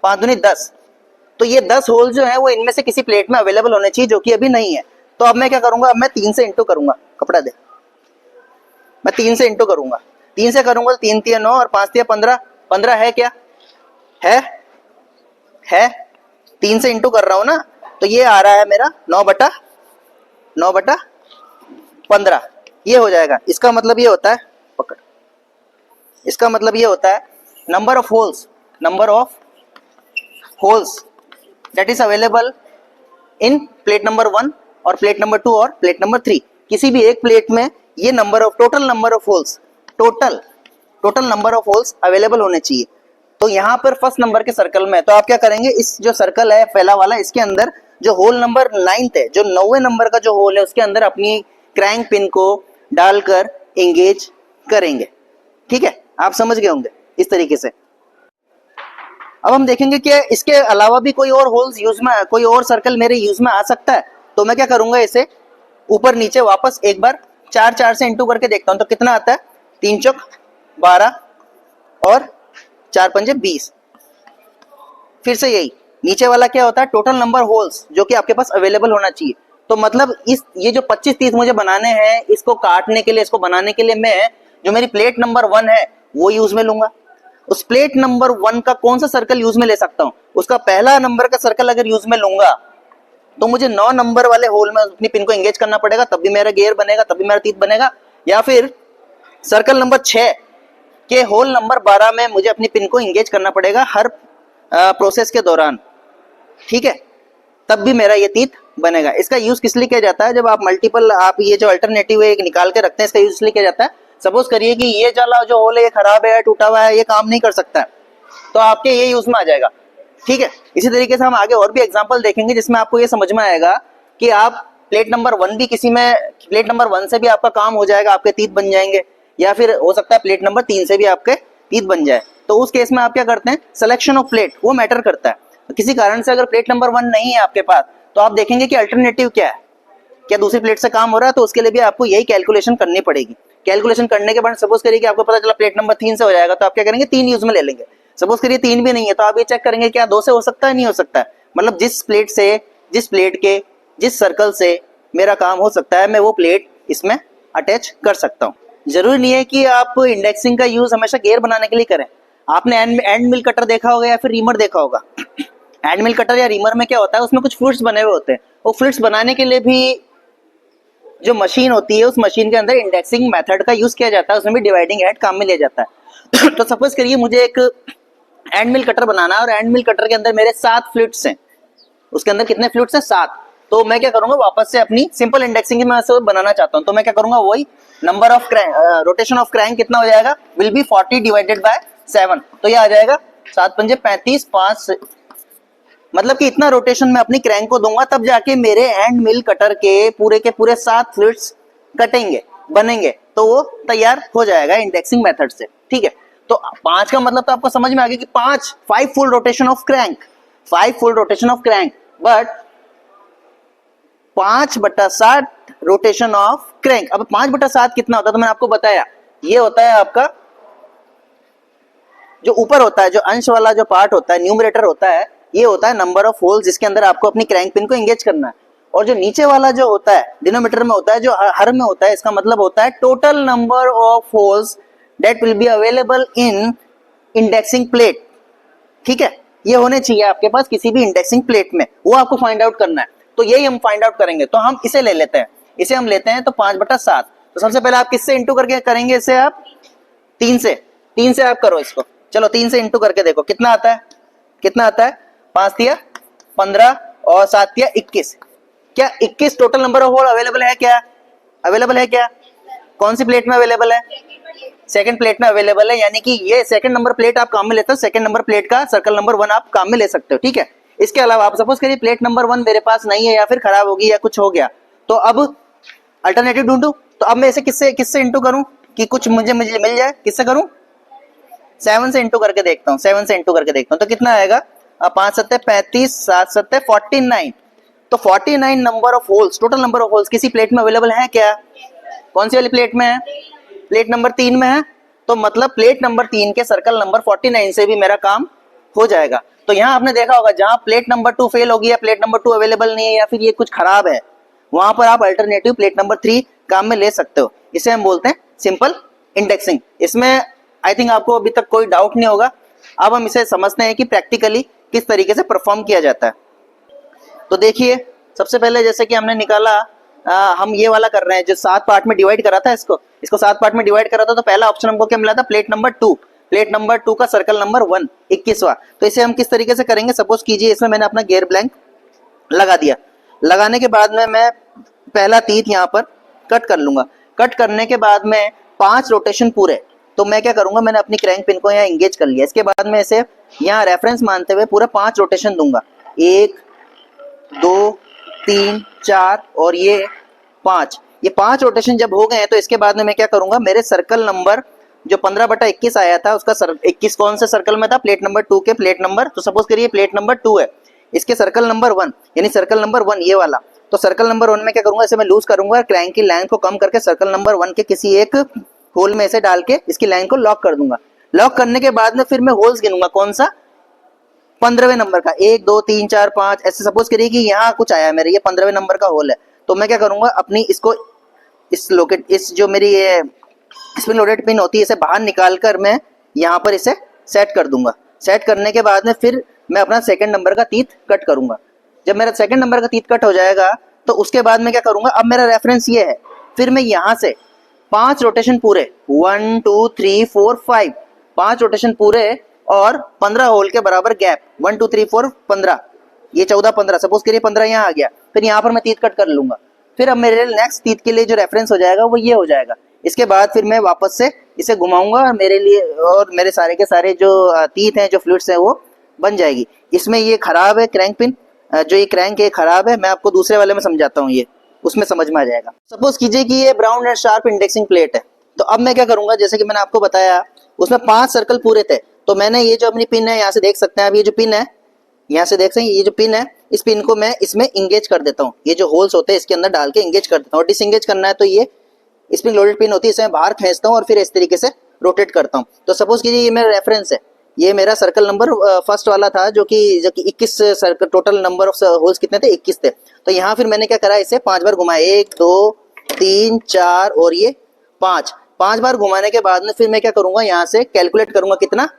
5 दूनी 10। तो ये 10 होल जो है वो इनमें से किसी प्लेट में अवेलेबल होने चाहिए, जो कि अभी नहीं है। तो अब मैं क्या करूंगा, अब मैं 3 से इंटू करूंगा, कपड़ा दे, मैं 3 से इंटू करूंगा, 3 से करूंगा तो 3 × 3 = 9 और 5 × 15 15 है क्या, है 3 से इंटू कर रहा हूं ना, तो ये आ रहा है मेरा 9/15 ये हो जाएगा। इसका मतलब ये होता है, पकड़, इसका मतलब ये होता है number of holes that is available in plate number 1 और प्लेट नंबर 2 और प्लेट नंबर 3। किसी भी एक प्लेट में ये total number of holes available होने चाहिए। तो यहाँ पर फर्स्ट नंबर के सर्कल में, तो आप क्या करेंगे, इस जो सर्कल है पहला वाला, इसके अंदर जो होल नंबर 9 है, जो 9वें नंबर का जो होल है, उसके अंदर अपनी क्रैंक पिन को डालकर एंगेज करेंगे। ठीक है, आप समझ गए होंगे इस तरीके से। अब हम देखेंगे कि इसके अलावा भी कोई और होल्स यूज में, कोई और सर्कल मेरे यूज में आ सकता है। तो मैं क्या करूंगा, इसे ऊपर नीचे वापस एक बार 4 से इंटू करके देखता हूं, तो कितना आता है, 3 × 12 और 4 × 5 = 20। फिर से यही नीचे वाला क्या होता है, टोटल नंबर होल्स जो कि आपके पास अवेलेबल होना चाहिए। तो मतलब ये जो 25-30 मुझे बनाने हैं, इसको काटने के लिए, इसको बनाने के लिए मैं जो मेरी प्लेट नंबर 1 है वो यूज में लूंगा। उस प्लेट नंबर 1 का कौन सा सर्कल यूज में ले सकता हूं, उसका पहला नंबर का सर्कल अगर यूज में लूंगा तो मुझे 9 नंबर वाले होल में अपनी पिन को एंगेज करना पड़ेगा, तब भी मेरा गियर बनेगा, तब भी मेरा तीत बनेगा। या फिर सर्कल नंबर 6 के होल नंबर 12 में मुझे अपनी पिन को एंगेज करना पड़ेगा हर प्रोसेस के दौरान, ठीक है, तब भी मेरा ये तीत बनेगा। इसका यूज किस लिए किया जाता है, जब आप मल्टीपल, आप ये जो अल्टरनेटिव है निकाल के रखते हैं, इसका यूज इसलिए किया जाता है, सपोज करिए कि ये वाला जो होल है ये खराब है, टूटा हुआ है, ये काम नहीं कर सकता है, तो आपके ये यूज में आ जाएगा। ठीक है, इसी तरीके से हम आगे और भी एग्जांपल देखेंगे जिसमें आपको ये समझ में आएगा कि आप प्लेट नंबर 1 भी किसी में, प्लेट नंबर 1 से भी आपका काम हो जाएगा, आपके तीत बन जाएंगे, या फिर हो सकता है प्लेट नंबर 3 से भी आपके तीत बन जाए। तो उस केस में आप क्या करते हैं, सिलेक्शन ऑफ प्लेट वो मैटर करता है। किसी कारण से अगर प्लेट नंबर 1 नहीं है आपके पास, तो आप देखेंगे कि अल्टरनेटिव क्या है, क्या दूसरी प्लेट से काम हो रहा है, तो उसके लिए भी आपको यही कैलकुलेशन करनी पड़ेगी। कैलकुलेशन करने के बाद सपोज करिए कि आपको पता चला प्लेट नंबर 3 से हो जाएगा, तो आप क्या करेंगे 3 यूज में ले लेंगे। सपोज करिए 3 भी नहीं है, तो आप ये चेक करेंगे क्या 2 से हो सकता है, नहीं हो सकता है। मतलब जिस प्लेट के जिस सर्कल से मेरा काम हो सकता है, मैं वो प्लेट इसमें अटैच कर सकता हूँ। जरूरी नहीं है कि आप इंडेक्सिंग का यूज हमेशा गेयर बनाने के लिए करें। आपने एंड मिल कटर देखा होगा या फिर रीमर देखा होगा। एंड मिल कटर या रीमर में क्या होता है, उसमें कुछ फ्लूइड्स बने हुए होते हैं। वो फ्लूइड्स बनाने के लिए भी जो मशीन होती है, उस मशीन के अंदर इंडेक्सिंग मेथड का यूज किया जाता है, उसमें भी डिवाइडिंग हेड काम में लिया जाता है। तो सपोज करिए मुझे एक एंड मिल कटर बनाना है और एंड मिल कटर के अंदर मेरे 7 फ्लूइड्स हैं। उसके अंदर कितने फ्लूइड्स हैं? 7। तो मैं क्या करूंगा, वापस से अपनी सिंपल इंडेक्सिंग में से बनाना चाहता हूं, तो मैं क्या करूंगा, वही number of rotation of crank कितना हो जाएगा, विल बी 40 डिवाइडेड बाय 7। तो ये आ जाएगा 7 पंजे 35, 5 मतलब कि इतना रोटेशन मैं अपनी क्रैंक को दूंगा, तब जाके मेरे एंड मिल कटर के पूरे 7 फ्लूइड्स कटेंगे, बनेंगे, तो वो तैयार हो जाएगा इंडेक्सिंग मेथड से। ठीक है, तो 5 का मतलब तो आपको समझ में आ गया कि 5 full rotation of crank, 5 full rotation of crank, but 5/7 rotation of crank. अब 5/7 कितना होता है, तो मैंने आपको बताया, ये होता है आपका जो ऊपर होता है, जो अंश वाला जो पार्ट होता है, न्यूमरेटर होता है, ये होता है नंबर ऑफ होल्स जिसके अंदर आपको अपनी क्रैंक पिन को एंगेज करना है। और जो नीचे वाला जो होता है, डिनोमीटर में होता है, जो हर में होता है, इसका मतलब होता है total number of holes that will be available in indexing plate. ठीक है, ये होने चाहिए आपके पास किसी भी इंडेक्सिंग प्लेट में, वो आपको फाइंड आउट करना है। तो यही हम फाइंड आउट करेंगे, तो हम इसे ले लेते हैं, इसे हम लेते हैं तो 5/7। तो सबसे पहले आप किससे इंटू करके करेंगे, इसे आप 3 से आप करो इसको। चलो 3 से इंटू करके देखो कितना आता है, कितना आता है, 5 तिया 15 और 7 तिया 21। क्या 21 total number of hole available है? क्या अवेलेबल है? क्या कौन सी प्लेट में अवेलेबल है? सेकंड प्लेट में अवेलेबल है, यानी कि ये सेकंड नंबर प्लेट आप काम में लेते हो, सेकंड नंबर प्लेट का सर्कल नंबर 1 आप काम में ले सकते हो। ठीक है, इसके अलावा आप सपोज करिए प्लेट नंबर 1 मेरे पास नहीं है, या फिर खराब होगी या कुछ हो गया, तो अब अल्टरनेटिव ढूंढूं, तो अब मैं इसे किससे इंटू करूं कि कुछ मुझे मिल जाए। किससे करूं? 7 से इंटू करके देखता हूँ, 7 से इंटू करके देखता हूँ, तो कितना आएगा, 5 7 35, 7 7 49। तो 49 number of holes, total number of holes किसी प्लेट में अवेलेबल है क्या? कौन सी वाली प्लेट में है? प्लेट नंबर 3 में है। तो मतलब प्लेट नंबर 3 के सर्कल नंबर 49 से भी मेरा काम हो जाएगा। तो यहाँ आपने देखा होगा, जहां प्लेट नंबर 2 फेल होगी या प्लेट नंबर 2 अवेलेबल नहीं है या फिर ये कुछ खराब है, वहां पर आप अल्टरनेटिव प्लेट नंबर 3 काम में ले सकते हो। इसे हम बोलते हैं सिंपल इंडेक्सिंग। इसमें आई थिंक आपको अभी तक कोई डाउट नहीं होगा। अब हम इसे समझते हैं कि प्रैक्टिकली किस तरीके से परफॉर्म किया जाता है। तो देखिए, सबसे पहले जैसे कि हमने निकाला, हम ये वाला कर रहे हैं जो 7 पार्ट में डिवाइड करा था, इसको 7 पार्ट में डिवाइड करा था, तो पहला ऑप्शन हमको क्या मिला था, प्लेट नंबर 2। प्लेट नंबर 2 का सर्कल नंबर 1 21वां। तो इसे हम किस तरीके से करेंगे, सपोज कीजिए इसमें मैंने अपना गियर ब्लैंक लगा दिया। लगाने के बाद में मैं पहला तीत यहाँ पर कट कर लूंगा। कट करने के बाद में 5 रोटेशन पूरे, तो मैं क्या करूंगा, मैंने अपनी क्रैंक पिन को यहाँ एंगेज कर लिया। इसके बाद में इसे यहाँ रेफरेंस मानते हुए पूरा 5 रोटेशन दूंगा, 1 2 3 4 और ये 5। ये 5 रोटेशन जब हो गए हैं, तो इसके बाद में मैं क्या करूंगा, मेरे सर्कल नंबर जो 15/21 आया था, उसका 21 कौन से सर्कल में था, प्लेट नंबर 2 के प्लेट नंबर, तो सपोज करिए प्लेट नंबर 2 है, इसके सर्कल नंबर 1 यानी सर्कल नंबर 1 ये वाला। तो सर्कल नंबर 1 में क्या करूंगा, इसे मैं लूज करूंगा, क्रैंक की लेंथ को कम करके सर्कल नंबर 1 के किसी एक होल में इसे डाल के इसकी लाइन को लॉक कर दूंगा। लॉक करने के बाद में फिर मैं होल्स गिनूंगा, कौन सा, 15वें नंबर का, 1 2 3 4 5 ऐसे। सपोज करिए कि यहाँ कुछ आया मेरे, ये 15वें नंबर का होल है, तो मैं क्या करूंगा, अपनी इसको इस जो मेरी ये स्पिन लोडेड पिन होती है, इसे बाहर निकाल कर मैं यहाँ पर इसे सेट कर दूंगा। सेट करने के बाद में फिर मैं अपना सेकंड नंबर का तीत कट करूंगा। जब मेरा सेकंड नंबर का तीत कट हो जाएगा, तो उसके बाद में क्या करूंगा, अब मेरा रेफरेंस ये है, फिर मैं यहाँ से 5 रोटेशन पूरे, 1 2 3 4 5, 5 रोटेशन पूरे और 15 होल के बराबर गैप, 1 2 3 4 15, ये 14 15, सपोज करिए 15 यहाँ आ गया, फिर यहाँ पर मैं तीत कट कर लूंगा। फिर अब मेरे नेक्स्ट तीत के लिए जो रेफरेंस हो जाएगा वो ये हो जाएगा। इसके बाद फिर मैं वापस से इसे घुमाऊंगा और मेरे लिए और मेरे सारे के सारे जो तीत हैं, जो फ्लूइड्स हैं, वो बन जाएगी। इसमें ये खराब है क्रैंक पिन, जो ये क्रैंक है खराब है, मैं आपको दूसरे वाले में समझाता हूँ, ये उसमें समझ में आ जाएगा। सपोज कीजिए कि ये brown and sharp indexing plate है, तो अब मैं क्या करूंगा, जैसे कि मैंने आपको बताया उसमें 5 सर्कल पूरे थे, तो मैंने ये जो अपनी पिन है, यहाँ से देख सकते हैं आप, ये जो पिन है यहाँ से देख सकते हैं, ये जो पिन है इस पिन को मैं इसमें इंगेज कर देता हूँ, ये जो होल्स होते हैं इसके अंदर डाल के इंगेज कर देता हूँ। और डिसंगेज करना है तो ये स्प्रिंग लोडेड पिन होती है, इसे मैं बाहर खींचता हूँ और फिर इस तरीके से रोटेट करता हूँ। तो सपोज कीजिए ये मेरा रेफरेंस है, ये मेरा सर्कल नंबर फर्स्ट वाला था जो कि 21 circle, total number of holes कितने थे, 21 थे। तो यहाँ फिर मैंने क्या करा, इसे 5 बार घुमाया, 1 2 3 4 और ये 5 बार घुमाने के बाद में फिर मैं क्या करूंगा, यहाँ से कैलकुलेट करूंगा कितना,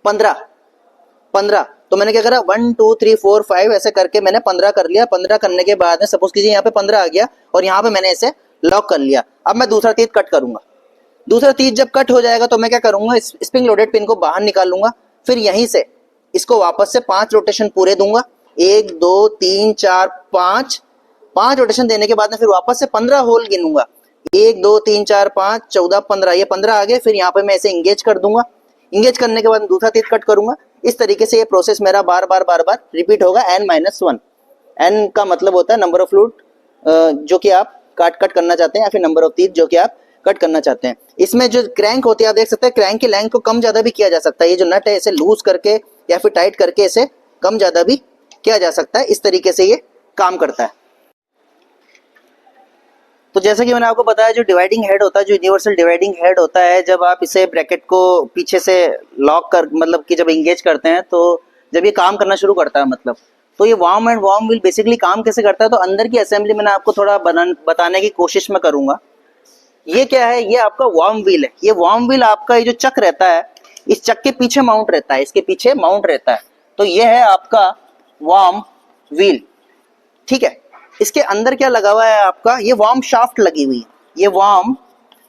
15। तो मैंने क्या करा, 1 2 3 4 5 ऐसे करके मैंने 15 कर लिया। 15 करने के बाद में सपोज कीजिए यहाँ पे 15 आ गया और यहाँ पे मैंने इसे लॉक कर लिया। अब मैं दूसरा तीर कट करूंगा। दूसरा तीर जब कट हो जाएगा तो मैं क्या करूंगा, स्प्रिंग लोडेड पिन को बाहर निकाल लूंगा, फिर यहीं से इसको वापस से 5 रोटेशन पूरे दूंगा, 1 2 3 4 5 रोटेशन देने के बाद में फिर वापस से 15 होल गिनूंगा, 1 2 3 4 5 14 15, ये 15 आ गए। फिर यहाँ पे मैं इसे इंगेज कर दूंगा, इंगेज करने के बाद दूसरा तीर कट करूंगा। इस तरीके से ये प्रोसेस मेरा बार बार रिपीट होगा, n-1। n का मतलब होता है नंबर ऑफ फ्लूट जो कि आप कट करना चाहते हैं, या फिर नंबर ऑफ तीर जो कि आप कट करना चाहते हैं। इसमें जो क्रैंक होती है आप देख सकते हैं, क्रैंक की लेंथ को कम ज्यादा भी किया जा सकता है। ये जो नट है इसे लूज करके या फिर टाइट करके इसे कम ज्यादा भी किया जा सकता है। इस तरीके से ये काम करता है। तो जैसा कि मैंने आपको बताया, जो डिवाइडिंग हेड होता है, जो यूनिवर्सल डिवाइडिंग हेड होता है, जब आप इसे ब्रैकेट को पीछे से लॉक कर, मतलब कि जब इंगेज करते हैं तो जब ये काम करना शुरू करता है, मतलब तो ये warm and worm wheel basically काम कैसे करता है, तो अंदर की असेंबली मैंने आपको थोड़ा बताने की कोशिश में करूंगा। ये क्या है, ये आपका वार्म व्हील है। ये वार्म व्हील आपका, ये जो चक रहता है इस चक के पीछे माउंट रहता है, इसके पीछे माउंट रहता है। तो ये है आपका वार्म व्हील, ठीक है। इसके अंदर क्या लगा हुआ है आपका, ये वार्म शाफ्ट लगी हुई है, ये वार्म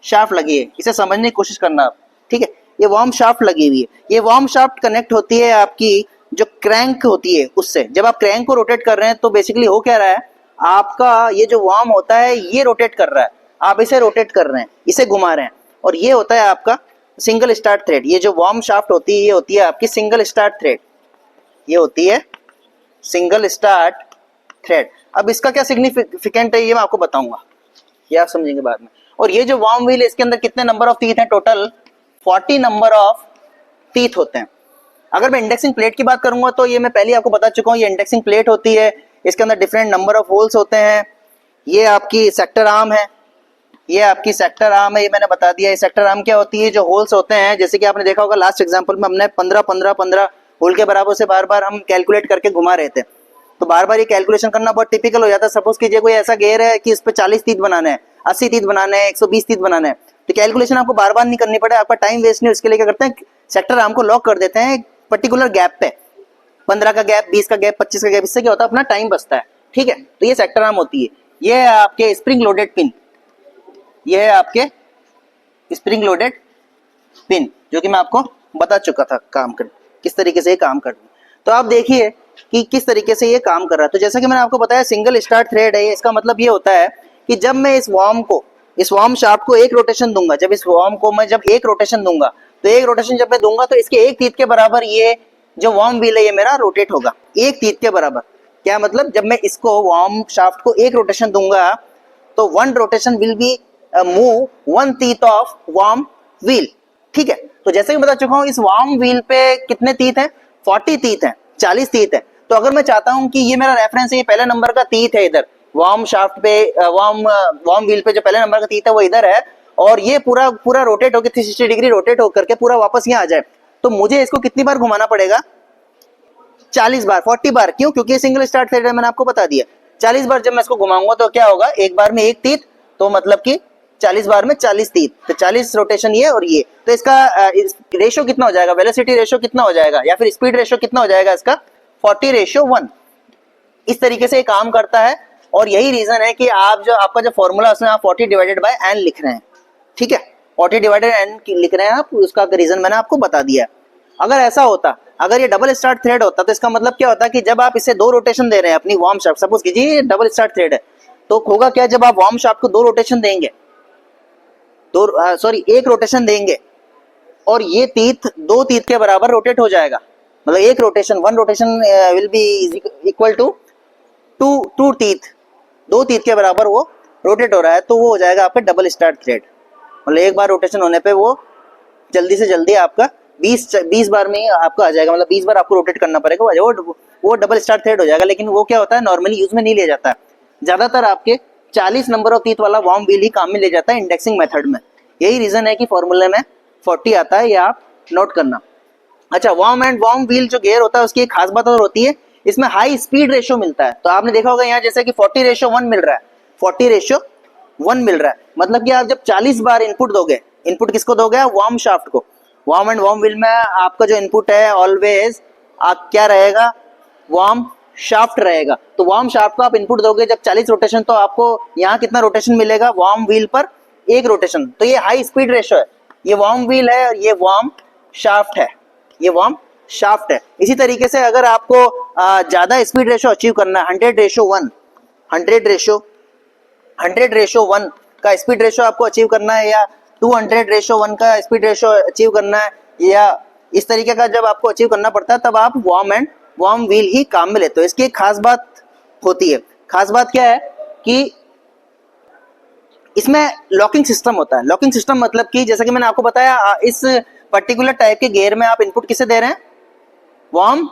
शाफ्ट लगी है, इसे समझने की कोशिश करना आप, ठीक है। ये वार्म शाफ्ट लगी हुई है, ये वार्म शाफ्ट कनेक्ट होती है आपकी जो क्रैंक होती है उससे। जब आप क्रैंक को रोटेट कर रहे हैं तो बेसिकली हो क्या रहा है, आपका ये जो वार्म होता है ये रोटेट कर रहा है, आप इसे रोटेट कर रहे हैं, इसे घुमा रहे हैं, और ये होता है आपका सिंगल स्टार्ट थ्रेड। ये जो वार्म शाफ्ट होती है ये होती है आपकी सिंगल स्टार्ट थ्रेड, ये होती है सिंगल स्टार्ट थ्रेड। अब इसका क्या सिग्निफिकेंट है ये मैं आपको बताऊंगा, ये आप समझेंगे बाद में। और ये जो वार्म व्हील है इसके अंदर कितने नंबर ऑफ टीथ हैं, टोटल 40 नंबर ऑफ टीथ होते हैं। अगर मैं इंडेक्सिंग प्लेट की बात करूंगा तो ये मैं पहले आपको बता चुका हूँ, ये इंडेक्सिंग प्लेट होती है, इसके अंदर डिफरेंट नंबर ऑफ होल्स होते हैं। ये आपकी सेक्टर आर्म है, ये आपकी सेक्टर आर्म है, ये मैंने बता दिया। ये सेक्टर आर्म क्या होती है, जो होल्स होते हैं, जैसे कि आपने देखा होगा लास्ट एग्जांपल में हमने 15 होल के बराबर से बार बार हम कैलकुलेट करके घुमा रहे थे। तो बार बार ये कैलकुलेशन करना बहुत टिपिकल हो जाता है। सपोज कीजिए कोई ऐसा गेयर है कि इस पे 40 तीत बनाने हैं, 80 तीत बनाने हैं, 120 तीत बनाने हैं, तो कैलकुलेशन आपको बार बार नहीं करनी पड़े, आपका टाइम वेस्ट नहीं। उसके लिए क्या करते हैं, सेक्टर आर्म को लॉक कर देते हैं पर्टिकुलर गैप पे, 15 का गैप, 20 का गैप, 25 का गैप। इससे क्या होता है, अपना टाइम बचता है, ठीक है। तो ये सेक्टर आर्म होती है। ये है आपके स्प्रिंग लोडेड पिन, ये है आपके स्प्रिंग लोडेड पिन, जो कि मैं आपको बता चुका था काम कर किस तरीके से ये काम कर। तो आप देखिए कि किस तरीके से ये काम कर रहा है। तो जैसा कि मैंने आपको बताया सिंगल स्टार्ट थ्रेड है, इसका मतलब ये होता है कि जब मैं इस वार्म शाफ्ट को एक रोटेशन दूंगा, जब इस वार्म को मैं जब एक रोटेशन दूंगा, तो एक रोटेशन जब मैं दूंगा तो इसके एक तीत के बराबर ये जो वार्म व्हील है ये मेरा रोटेट होगा, एक तीत के बराबर। क्या मतलब, जब मैं इसको वार्म शाफ्ट को एक रोटेशन दूंगा तो 1 रोटेशन विल बी मूव 1 तीत ऑफ वार्म व्हील, ठीक है। तो जैसे कि बता चुका हूं, इस वार्म व्हील पे कितने तीत हैं, 40 तीत हैं, 40 तीत है। तो अगर मैं चाहता हूं कि ये मेरा रेफरेंस है, ये पहले नंबर का तीत है इधर वार्म शाफ्ट पे, वार्म व्हील पे जो पहले नंबर का तीत है वो इधर है, और ये पूरा रोटेट होकर 360 डिग्री रोटेट होकर के पूरा वापस यहाँ आ जाए, तो मुझे इसको कितनी बार घुमाना पड़ेगा, 40 बार, 40 बार। क्यों, क्योंकि ये सिंगल स्टार्ट थ्रेड है, मैंने आपको बता दिया। 40 बार जब मैं इसको घुमाऊंगा तो क्या होगा, एक बार में एक तीत, तो मतलब कि 40 बार में 40 तीत, तो 40 रोटेशन ये और ये। तो इसका रेशियो कितना हो जाएगा, वेलोसिटी रेशियो कितना हो जाएगा, या फिर स्पीड रेशियो कितना हो जाएगा इसका, 40:1। इस तरीके से ये काम करता है। और यही रीजन है कि आपका जो फॉर्मूला उसमें आप 40/n लिख रहे हैं, ठीक है, 40/n लिख रहे हैं आप, उसका रीजन मैंने आपको बता दिया। अगर ऐसा होता, अगर ये डबल स्टार्ट थ्रेड होता तो इसका मतलब क्या होता कि जब आप इसे 2 रोटेशन दे रहे हैं अपनी वार्म शाफ्ट, सपोज कीजिए डबल स्टार्ट थ्रेड है, तो होगा क्या, जब आप वार्म शाफ्ट को 2 रोटेशन देंगे, एक रोटेशन देंगे, और ये तीत 2 तीत के बराबर रोटेट हो जाएगा, मतलब एक rotation 1 rotation will be equal to 2 तीत, 2 तीत के बराबर वो रोटेट हो रहा है, तो वो हो जाएगा आपका डबल स्टार्ट थ्रेड। मतलब एक बार रोटेशन होने पे वो जल्दी से जल्दी आपका 20 बार में आपको आ जाएगा, मतलब 20 बार आपको रोटेट करना पड़ेगा, वो डबल स्टार्ट थ्रेड हो जाएगा। लेकिन वो क्या होता है, नॉर्मली यूज में नहीं लिया जाता है। ज्यादातर आपके 40 नंबर ऑफ टीथ वाला वार्म व्हील ही काम में ले जाता है इंडेक्सिंग मेथड में। यही रीजन है कि फॉर्मूले में 40 आता है, ये आप नोट करना। अच्छा, वार्म एंड वार्म व्हील जो गियर होता है उसकी एक खास बात और होती है, इसमें हाई स्पीड रेशियो मिलता है। तो आपने देखा होगा यहाँ जैसे कि 40:1 मिल रहा है, 40:1 मिल रहा है, मतलब कि आप जब 40 बार इनपुट दोगे, इनपुट किसको दोगे, वार्म शाफ्ट को। वार्म एंड वार्म व्हील में आपका जो इनपुट है ऑलवेज आप क्या रहेगा, वार्म शाफ्ट रहेगा। तो वार्म शाफ्ट को आप इनपुट दोगे जब 40 रोटेशन, तो आपको यहाँ कितना रोटेशन मिलेगा, वार्म व्हील पर 1 रोटेशन। तो ये हाई स्पीड रेशियो है, ये वार्म व्हील है और ये वार्म शाफ्ट है, ये वार्म शाफ्ट है। इसी तरीके से अगर आपको ज्यादा स्पीड रेशियो अचीव करना है, 100:1 100:1 का स्पीड रेशियो आपको अचीव करना है, या 200:1 का स्पीड रेशियो अचीव करना है, या इस तरीके का जब आपको अचीव करना पड़ता है, तब आप वार्म एंड वार्म व्हील ही काम में लेते हो। इसकी एक खास बात होती है, खास बात क्या है कि इसमें लॉकिंग सिस्टम होता है। लॉकिंग सिस्टम मतलब कि जैसा कि मैंने आपको बताया, इस पर्टिकुलर टाइप के गियर में आप इनपुट किसे दे रहे हैं, वार्म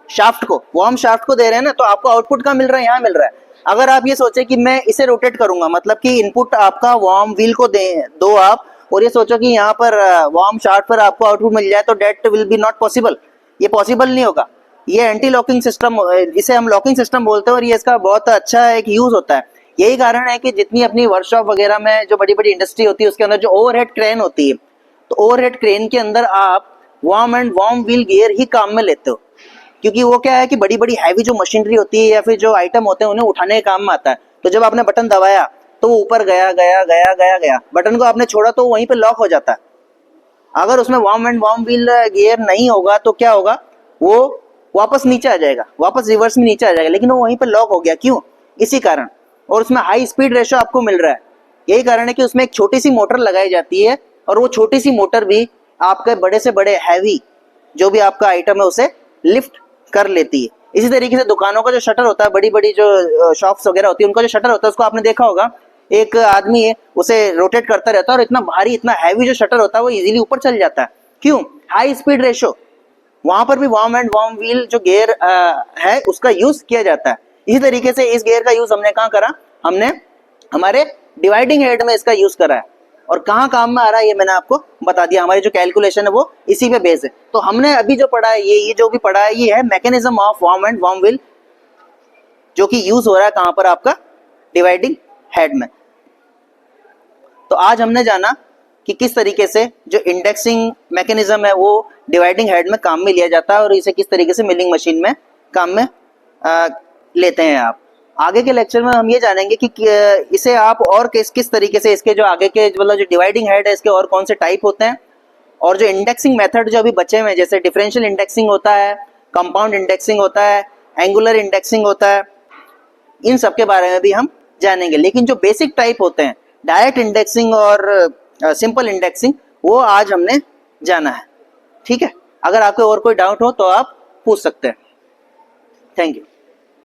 शाफ्ट को, वार्म शाफ्ट को दे रहे हैं ना, तो आपको आउटपुट कहाँ मिल रहा है, यहाँ मिल रहा है। अगर आप ये सोचे कि मैं इसे रोटेट करूंगा, मतलब कि इनपुट आपका वार्म व्हील को दो आप, और ये सोचो कि यहाँ पर वार्म शाफ्ट पर आपको आउटपुट मिल जाए, तो that will be not possible, ये पॉसिबल नहीं होगा। ये एंटी लॉकिंग सिस्टम, इसे हम लॉकिंग सिस्टम बोलते हैं, और ये इसका बहुत अच्छा एक यूज होता है। यही कारण है कि जितनी अपनी वर्कशॉप वगैरह में जो बड़ी बड़ी इंडस्ट्री होती है, उसके अंदर जो ओवरहेड क्रेन होती है, तो ओवरहेड क्रेन के अंदर आप worm and worm wheel gear ही काम में लेते हो, क्योंकि वो क्या है कि बड़ी बड़ी हैवी जो मशीनरी होती है या फिर जो आइटम होते हैं उन्हें उठाने के काम में आता है। तो जब आपने बटन दबाया तो वो ऊपर गया गया गया गया गया, बटन को आपने छोड़ा तो वहीं पे लॉक हो जाता है। अगर उसमें warm and worm wheel gear नहीं होगा तो क्या होगा, वो वापस नीचे आ जाएगा, वापस रिवर्स में नीचे आ जाएगा, लेकिन वो वहीं पे लॉक हो गया, क्यों, इसी कारण। और उसमें हाई स्पीड रेशियो आपको मिल रहा है, यही कारण है कि उसमें एक छोटी सी मोटर लगाई जाती है, और वो छोटी सी मोटर भी आपके बड़े से बड़े हैवी जो भी आपका आइटम है उसे लिफ्ट कर लेती है। इसी तरीके से दुकानों का जो शटर होता है, बड़ी बड़ी जो शॉप्स वगैरह होती है, उनका जो शटर होता है उसको आपने देखा होगा, एक आदमी है उसे रोटेट करता रहता है, और इतना भारी इतना हैवी जो शटर होता है वो इजीली ऊपर चल जाता है, क्यों, हाई स्पीड रेशियो। वहां पर भी वार्म एंड वार्म व्हील जो गियर है उसका यूज किया जाता है। इसी तरीके से इस गियर का यूज हमने कहाँ करा, हमने हमारे डिवाइडिंग हेड में इसका यूज करा है, और कहाँ काम में आ रहा है ये मैंने आपको बता दिया। हमारी जो कैलकुलेशन है वो इसी पे बेस है। तो हमने अभी जो पढ़ा है, ये जो भी पढ़ा है, ये है mechanism of warm and worm wheel, जो कि यूज हो रहा है कहाँ पर, आपका डिवाइडिंग हेड में। तो आज हमने जाना कि किस तरीके से जो इंडेक्सिंग मैकेनिज्म है वो डिवाइडिंग हेड में काम में लिया जाता है, और इसे किस तरीके से मिलिंग मशीन में काम में लेते हैं आप। आगे के लेक्चर में हम ये जानेंगे कि इसे आप और किस तरीके से, इसके जो आगे के मतलब जो डिवाइडिंग हेड है इसके और कौन से टाइप होते हैं, और जो इंडेक्सिंग मेथड जो अभी बचे हुए हैं, जैसे डिफरेंशियल इंडेक्सिंग होता है, कंपाउंड इंडेक्सिंग होता है, एंगुलर इंडेक्सिंग होता है, इन सब के बारे में भी हम जानेंगे। लेकिन जो बेसिक टाइप होते हैं, डायरेक्ट इंडेक्सिंग और सिंपल इंडेक्सिंग, वो आज हमने जाना है। ठीक है, अगर आपको और कोई डाउट हो तो आप पूछ सकते हैं। Thank you.